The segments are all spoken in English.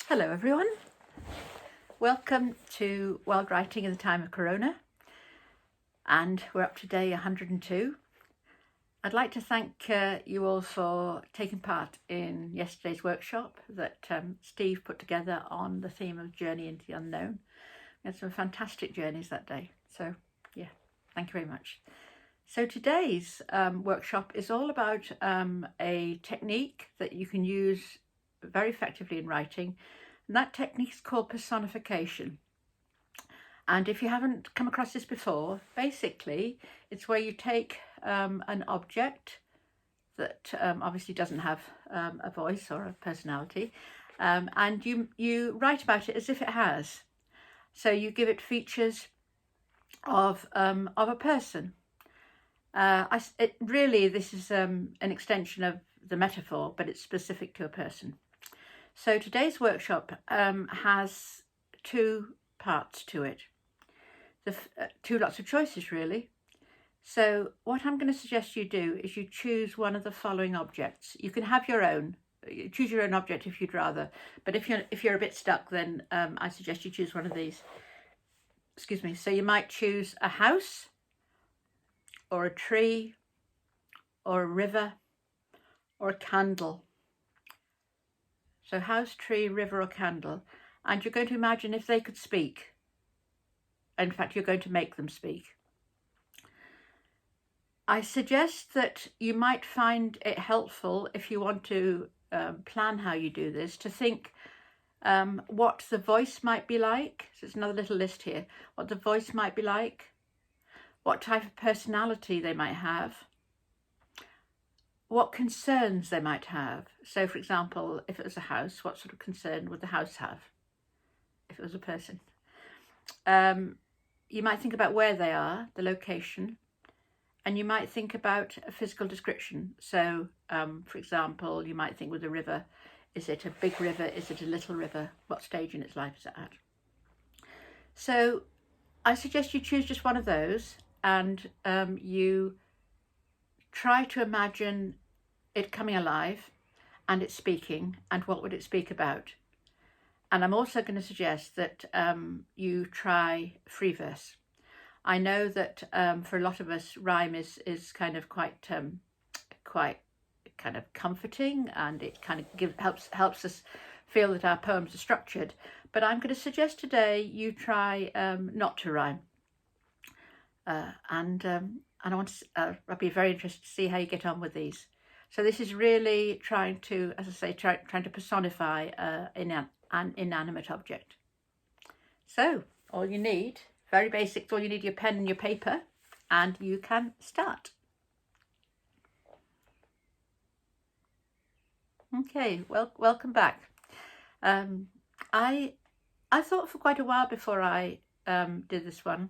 Hello everyone, welcome to Wild Writing in the Time of Corona, and we're up to day 102. I'd like to thank you all for taking part in yesterday's workshop that Steve put together on the theme of Journey into the Unknown. We had some fantastic journeys that day, so yeah, thank you very much. So today's workshop is all about a technique that you can use very effectively in writing, and that technique is called personification. And if you haven't come across this before, basically it's where you take an object that obviously doesn't have a voice or a personality, and you write about it as if it has. So you give it features of a person. This is an extension of the metaphor, but it's specific to a person. So today's workshop has two parts to it, two lots of choices really. So what I'm going to suggest you do is you choose one of the following objects. You can have your own, choose your own object if you'd rather, but if you're a bit stuck, then I suggest you choose one of these. Excuse me. So you might choose a house, or a tree, or a river, or a candle. So house, tree, river, or candle. And you're going to imagine if they could speak. In fact, you're going to make them speak. I suggest that you might find it helpful, if you want to plan how you do this, to think what the voice might be like. So it's another little list here. What the voice might be like, what type of personality they might have, what concerns they might have. So for example, if it was a house, what sort of concern would the house have if it was a person? You might think about where they are, the location, and you might think about a physical description. So for example, you might think with a river, is it a big river, is it a little river, what stage in its life is it at? So I suggest you choose just one of those, and you try to imagine it coming alive and it speaking, and what would it speak about. And I'm also going to suggest that you try free verse. I know that for a lot of us, rhyme is kind of quite kind of comforting, and it kind of helps us feel that our poems are structured. But I'm going to suggest today you try not to rhyme. And I'll be very interested to see how you get on with these. So this is really trying to, as I say, trying to personify an inanimate object. So all you need, very basic, all you need your pen and your paper, and you can start. Okay, well, welcome back. I thought for quite a while before I did this one.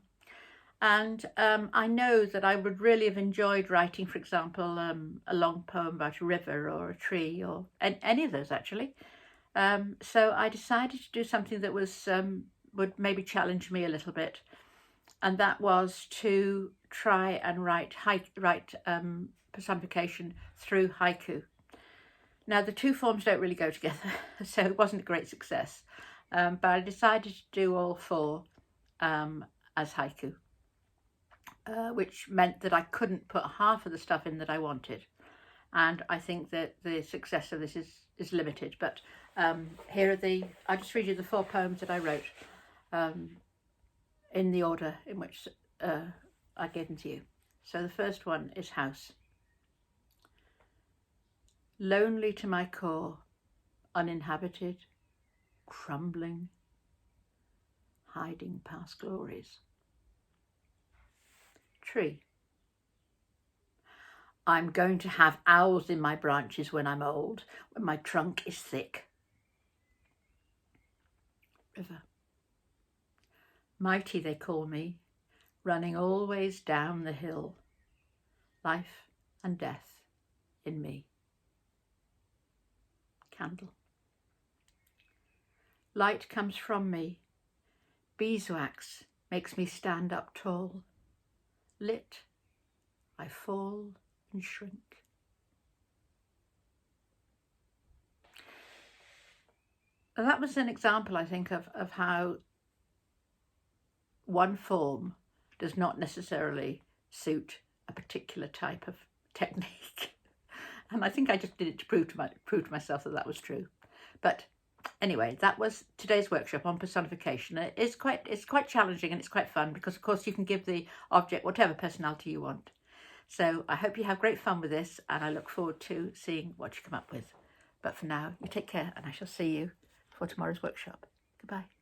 And I know that I would really have enjoyed writing, for example, a long poem about a river or a tree, or any of those actually. So I decided to do something that was would maybe challenge me a little bit, and that was to try and write personification through haiku. Now the two forms don't really go together, so it wasn't a great success, but I decided to do all four as haiku. Which meant that I couldn't put half of the stuff in that I wanted, and I think that the success of this is limited. But here are I'll just read you the four poems that I wrote in the order in which I gave them to you. So the first one is house. Lonely to my core, uninhabited, crumbling, hiding past glories. Tree. I'm going to have owls in my branches when I'm old, when my trunk is thick. River. Mighty they call me, running always down the hill, life and death in me. Candle. Light comes from me, beeswax makes me stand up tall. Lit, I fall and shrink. And that was an example, I think, of how one form does not necessarily suit a particular type of technique. And I think I just did it to prove to myself that that was true. But anyway, that was today's workshop on personification. It's quite challenging and it's quite fun because, of course, you can give the object whatever personality you want. So I hope you have great fun with this, and I look forward to seeing what you come up with. But for now, you take care, and I shall see you for tomorrow's workshop. Goodbye.